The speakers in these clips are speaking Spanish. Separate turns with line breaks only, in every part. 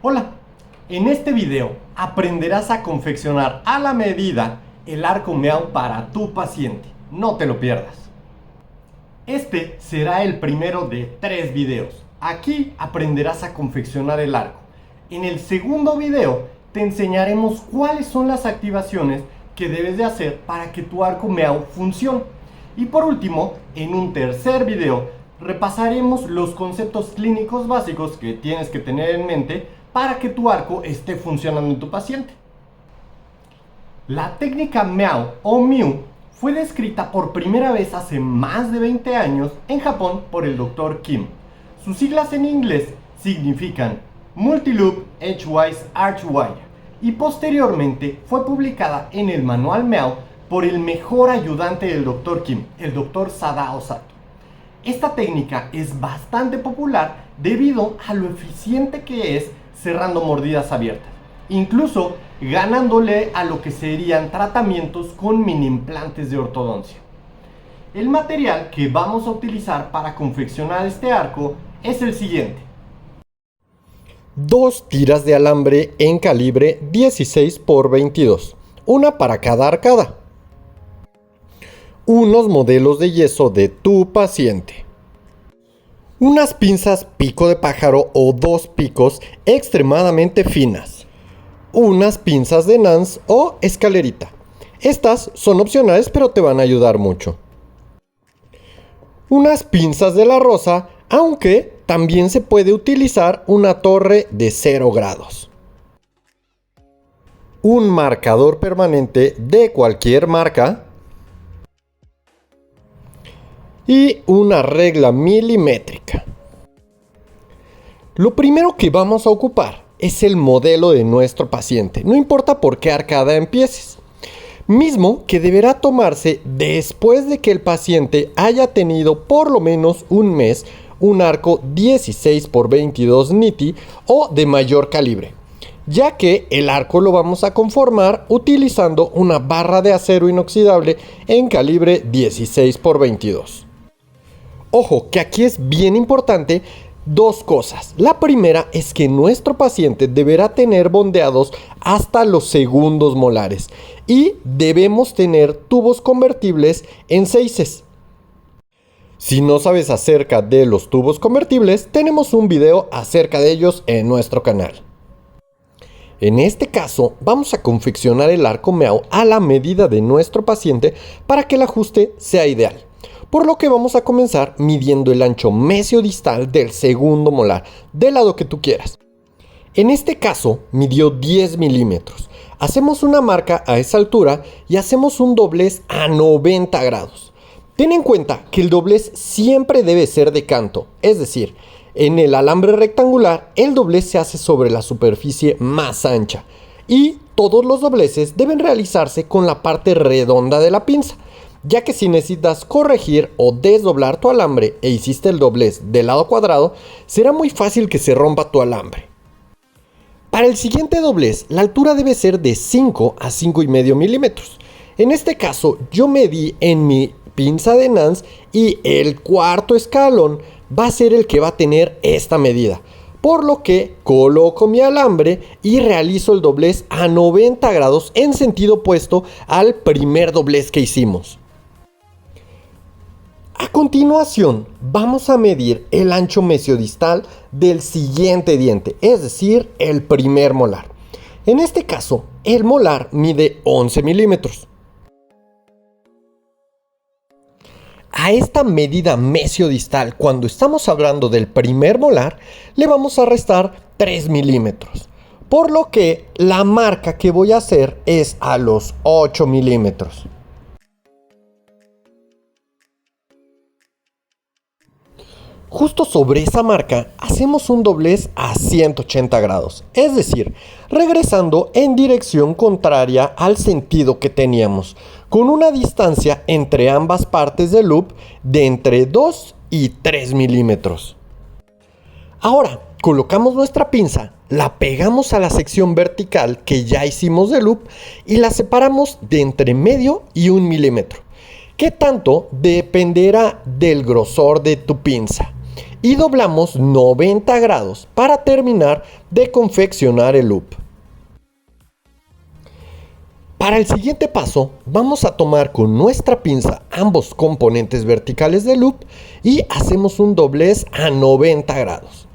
Hola, en este video aprenderás a confeccionar a la medida el arco Meow para tu paciente. No te lo pierdas. Este será el primero de 3 videos. Aquí aprenderás a confeccionar el arco. En el segundo video te enseñaremos cuáles son las activaciones que debes de hacer para que tu arco Meow funcione. Y por último, en un tercer video repasaremos los conceptos clínicos básicos que tienes que tener en mente para que tu arco esté funcionando en tu paciente. La técnica Meow o Mew fue descrita por primera vez hace más de 20 años en Japón por el Dr. Kim. Sus siglas en inglés significan Multi-Loop Edgewise Archwire y posteriormente fue publicada en el manual Meow por el mejor ayudante del Dr. Kim, el Dr. Sadao Sato. Esta técnica es bastante popular debido a lo eficiente que es cerrando mordidas abiertas, incluso ganándole a lo que serían tratamientos con mini implantes de ortodoncia. El material que vamos a utilizar para confeccionar este arco es el siguiente:
2 tiras de alambre en calibre 16 x 22, una para cada arcada. Unos modelos de yeso de tu paciente. Unas pinzas pico de pájaro o 2 picos extremadamente finas. Unas pinzas de Nance o escalerita. Estas son opcionales pero te van a ayudar mucho. Unas pinzas de la rosa, aunque también se puede utilizar una torre de 0 grados. Un marcador permanente de cualquier marca. Y una regla milimétrica. Lo primero que vamos a ocupar es el modelo de nuestro paciente, no importa por qué arcada empieces, mismo que deberá tomarse después de que el paciente haya tenido por lo menos un mes un arco 16 x 22 niti o de mayor calibre, ya que el arco lo vamos a conformar utilizando una barra de acero inoxidable en calibre 16 x 22. Ojo, que aquí es bien importante 2 cosas. La primera es que nuestro paciente deberá tener bondeados hasta los segundos molares y debemos tener tubos convertibles en 6s. Si no sabes acerca de los tubos convertibles, tenemos un video acerca de ellos en nuestro canal. En este caso, vamos a confeccionar el arco Meow a la medida de nuestro paciente para que el ajuste sea ideal. Por lo que vamos a comenzar midiendo el ancho mesiodistal del segundo molar, del lado que tú quieras. En este caso, midió 10 milímetros. Hacemos una marca a esa altura y hacemos un doblez a 90 grados. Ten en cuenta que el doblez siempre debe ser de canto, es decir, en el alambre rectangular el doblez se hace sobre la superficie más ancha y todos los dobleces deben realizarse con la parte redonda de la pinza, ya que si necesitas corregir o desdoblar tu alambre e hiciste el doblez del lado cuadrado, será muy fácil que se rompa tu alambre. Para el siguiente doblez, la altura debe ser de 5 a 5,5 milímetros. En este caso, yo medí en mi pinza de Nance y el cuarto escalón va a ser el que va a tener esta medida. Por lo que coloco mi alambre y realizo el doblez a 90 grados en sentido opuesto al primer doblez que hicimos. A continuación, vamos a medir el ancho mesiodistal del siguiente diente, es decir, el primer molar. En este caso, el molar mide 11 milímetros. A esta medida mesiodistal, cuando estamos hablando del primer molar, le vamos a restar 3 milímetros. Por lo que la marca que voy a hacer es a los 8 milímetros. Justo sobre esa marca hacemos un doblez a 180 grados, es decir, regresando en dirección contraria al sentido que teníamos, con una distancia entre ambas partes del loop de entre 2 y 3 milímetros. Ahora, colocamos nuestra pinza, la pegamos a la sección vertical que ya hicimos de loop y la separamos de entre medio y 1 milímetro. ¿Qué tanto? Dependerá del grosor de tu pinza. y doblamos 90 grados para terminar de confeccionar el loop. Para el siguiente paso, vamos a tomar con nuestra pinza ambos componentes verticales del loop y hacemos un doblez a 90 grados.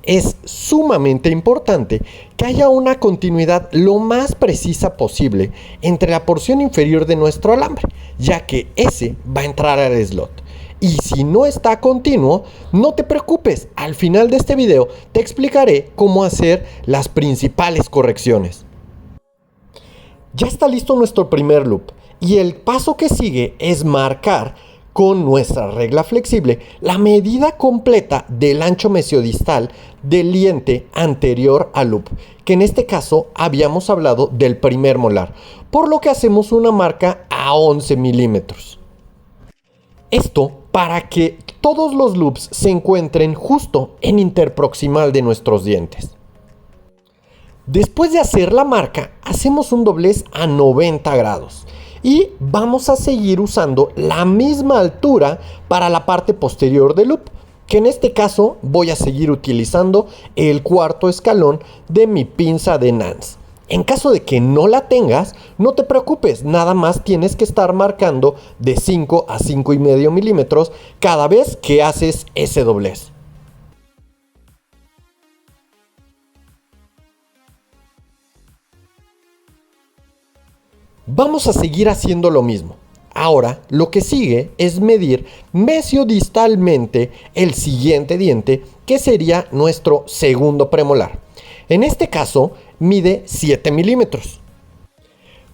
Es sumamente importante que haya una continuidad lo más precisa posible entre la porción inferior de nuestro alambre, ya que ese va a entrar al slot. Y si no está continuo, no te preocupes, al final de este video te explicaré cómo hacer las principales correcciones. Ya está listo nuestro primer loop y el paso que sigue es marcar con nuestra regla flexible la medida completa del ancho mesiodistal del diente anterior al loop, que en este caso habíamos hablado del primer molar, por lo que hacemos una marca a 11 milímetros. Esto para que todos los loops se encuentren justo en interproximal de nuestros dientes. Después de hacer la marca, hacemos un doblez a 90 grados y vamos a seguir usando la misma altura para la parte posterior del loop, que en este caso voy a seguir utilizando el cuarto escalón de mi pinza de Nance. En caso de que no la tengas, no te preocupes, nada más tienes que estar marcando de 5 a 5,5 milímetros cada vez que haces ese doblez. Vamos a seguir haciendo lo mismo. Ahora lo que sigue es medir mesiodistalmente el siguiente diente, que sería nuestro segundo premolar. En este caso mide 7 milímetros.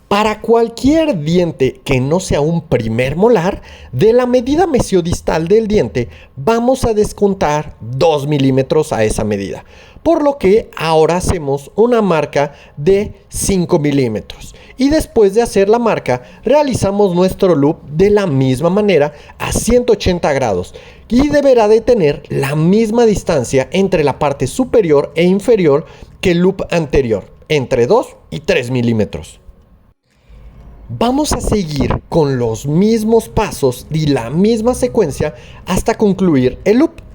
Para cualquier diente que no sea un primer molar, de la medida mesiodistal del diente vamos a descontar 2 milímetros a esa medida, por lo que ahora hacemos una marca de 5 milímetros y después de hacer la marca realizamos nuestro loop de la misma manera a 180 grados y deberá de tener la misma distancia entre la parte superior e inferior que el loop anterior, entre 2 y 3 milímetros. Vamos a seguir con los mismos pasos y la misma secuencia hasta concluir el loop.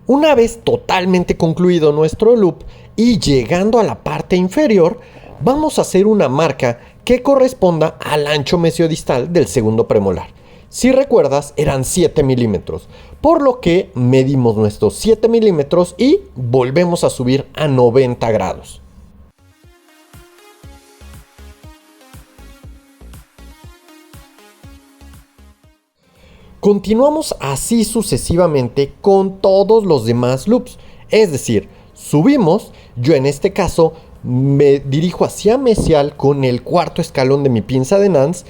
Una vez totalmente concluido nuestro loop y llegando a la parte inferior, vamos a hacer una marca que corresponda al ancho mesiodistal del segundo premolar. Si recuerdas, eran 7 milímetros, por lo que medimos nuestros 7 milímetros y volvemos a subir a 90 grados. Continuamos así sucesivamente con todos los demás loops, es decir, subimos, yo en este caso me dirijo hacia mesial con el cuarto escalón de mi pinza de Nance,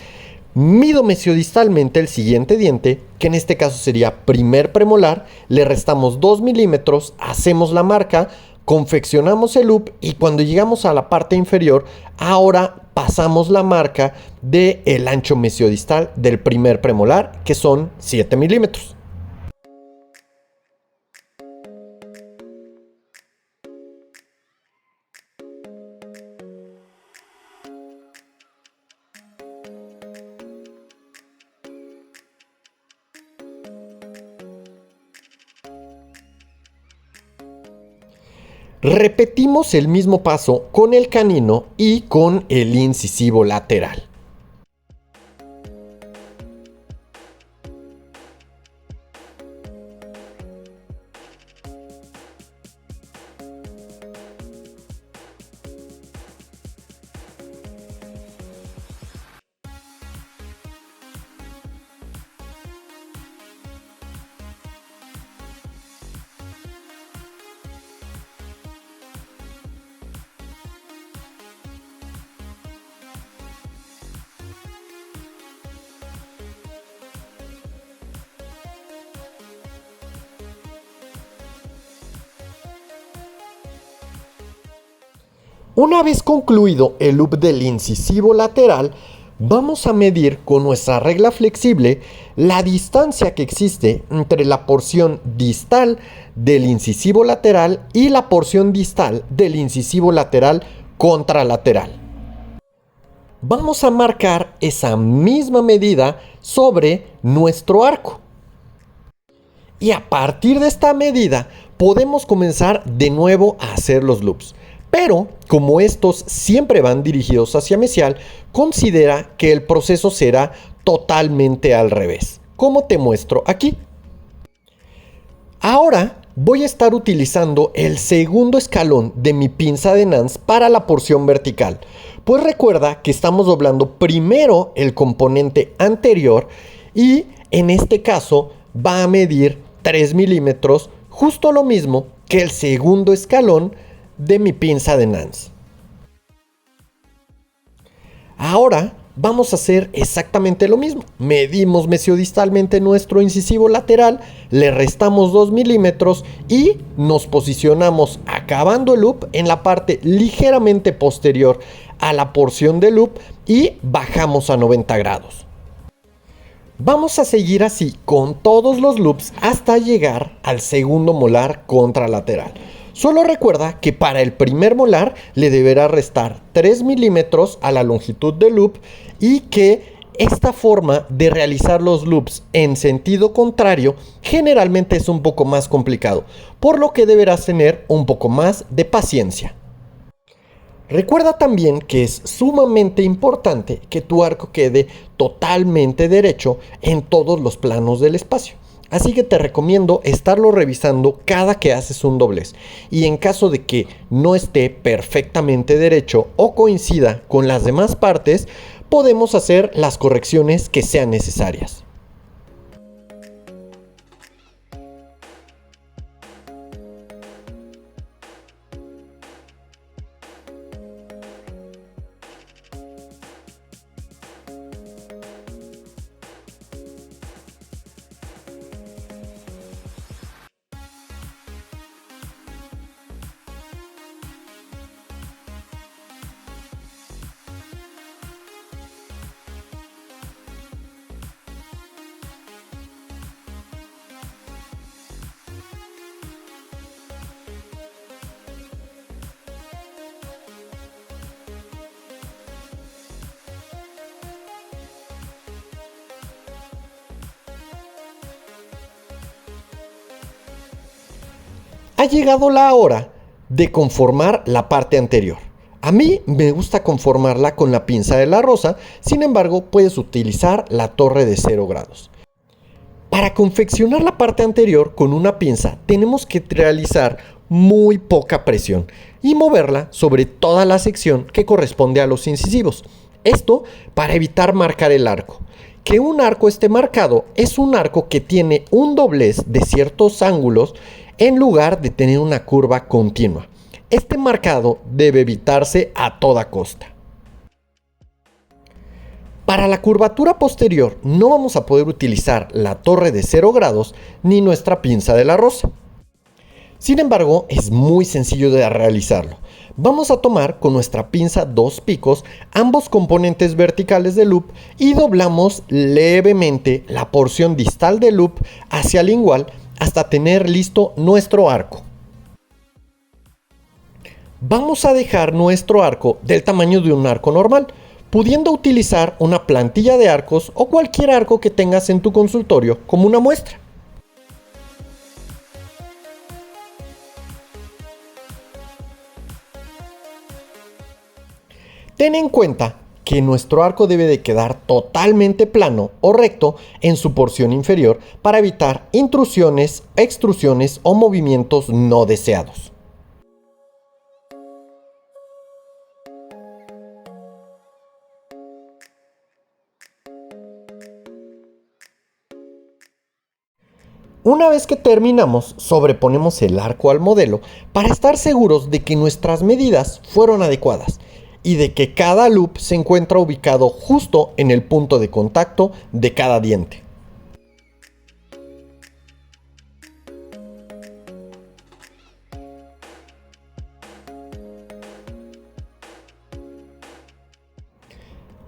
mido mesiodistalmente el siguiente diente, que en este caso sería primer premolar, le restamos 2 milímetros, hacemos la marca, confeccionamos el loop y cuando llegamos a la parte inferior, ahora pasamos la marca del ancho mesiodistal del primer premolar, que son 7 milímetros. Repetimos el mismo paso con el canino y con el incisivo lateral. Una vez concluido el loop del incisivo lateral, vamos a medir con nuestra regla flexible la distancia que existe entre la porción distal del incisivo lateral y la porción distal del incisivo lateral contralateral. vamos a marcar esa misma medida sobre nuestro arco. Y a partir de esta medida podemos comenzar de nuevo a hacer los loops. Pero como estos siempre van dirigidos hacia mesial, considera que el proceso será totalmente al revés, como te muestro aquí. Ahora voy a estar utilizando el segundo escalón de mi pinza de Nance para la porción vertical. Pues recuerda que estamos doblando primero el componente anterior y en este caso va a medir 3 milímetros, justo lo mismo que el segundo escalón de mi pinza de Nance. Ahora vamos a hacer exactamente lo mismo. Medimos mesiodistalmente nuestro incisivo lateral, le restamos 2 milímetros y nos posicionamos acabando el loop en la parte ligeramente posterior a la porción del loop y bajamos a 90 grados. Vamos a seguir así con todos los loops hasta llegar al segundo molar contralateral. Solo recuerda que para el primer molar le deberá restar 3 milímetros a la longitud del loop y que esta forma de realizar los loops en sentido contrario generalmente es un poco más complicado, por lo que deberás tener un poco más de paciencia. Recuerda también que es sumamente importante que tu arco quede totalmente derecho en todos los planos del espacio. Así que te recomiendo estarlo revisando cada que haces un doblez. Y en caso de que no esté perfectamente derecho o coincida con las demás partes, podemos hacer las correcciones que sean necesarias. Ha llegado la hora de conformar la parte anterior. A mí me gusta conformarla con la pinza de la rosa, sin embargo puedes utilizar la torre de 0 grados. Para confeccionar la parte anterior con una pinza tenemos que realizar muy poca presión y moverla sobre toda la sección que corresponde a los incisivos. Esto para evitar marcar el arco. Que un arco esté marcado es un arco que tiene un doblez de ciertos ángulos en lugar de tener una curva continua. Este marcado debe evitarse a toda costa. Para la curvatura posterior no vamos a poder utilizar la torre de 0 grados ni nuestra pinza de la rosa. Sin embargo, es muy sencillo de realizarlo. Vamos a tomar con nuestra pinza 2 picos ambos componentes verticales del loop y doblamos levemente la porción distal del loop hacia el lingual hasta tener listo nuestro arco. Vamos a dejar nuestro arco del tamaño de un arco normal, pudiendo utilizar una plantilla de arcos o cualquier arco que tengas en tu consultorio como una muestra. Ten en cuenta que nuestro arco debe de quedar totalmente plano o recto en su porción inferior para evitar intrusiones, extrusiones o movimientos no deseados. Una vez que terminamos, sobreponemos el arco al modelo para estar seguros de que nuestras medidas fueron adecuadas y de que cada loop se encuentra ubicado justo en el punto de contacto de cada diente.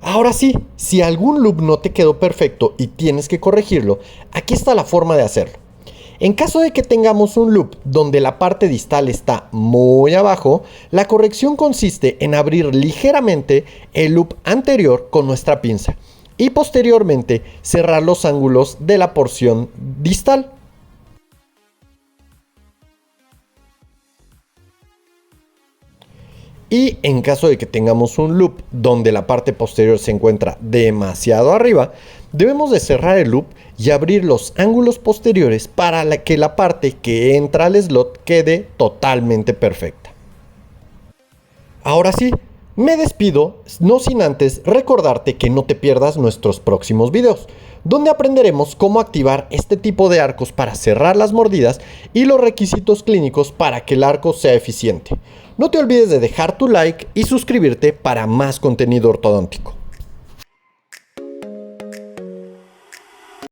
Ahora sí, si algún loop no te quedó perfecto y tienes que corregirlo, aquí está la forma de hacerlo. En caso de que tengamos un loop donde la parte distal está muy abajo, la corrección consiste en abrir ligeramente el loop anterior con nuestra pinza y posteriormente cerrar los ángulos de la porción distal. Y en caso de que tengamos un loop donde la parte posterior se encuentra demasiado arriba, debemos de cerrar el loop y abrir los ángulos posteriores para que la parte que entra al slot quede totalmente perfecta. Ahora sí, me despido, no sin antes recordarte que no te pierdas nuestros próximos videos, donde aprenderemos cómo activar este tipo de arcos para cerrar las mordidas y los requisitos clínicos para que el arco sea eficiente. No te olvides de dejar tu like y suscribirte para más contenido ortodóntico.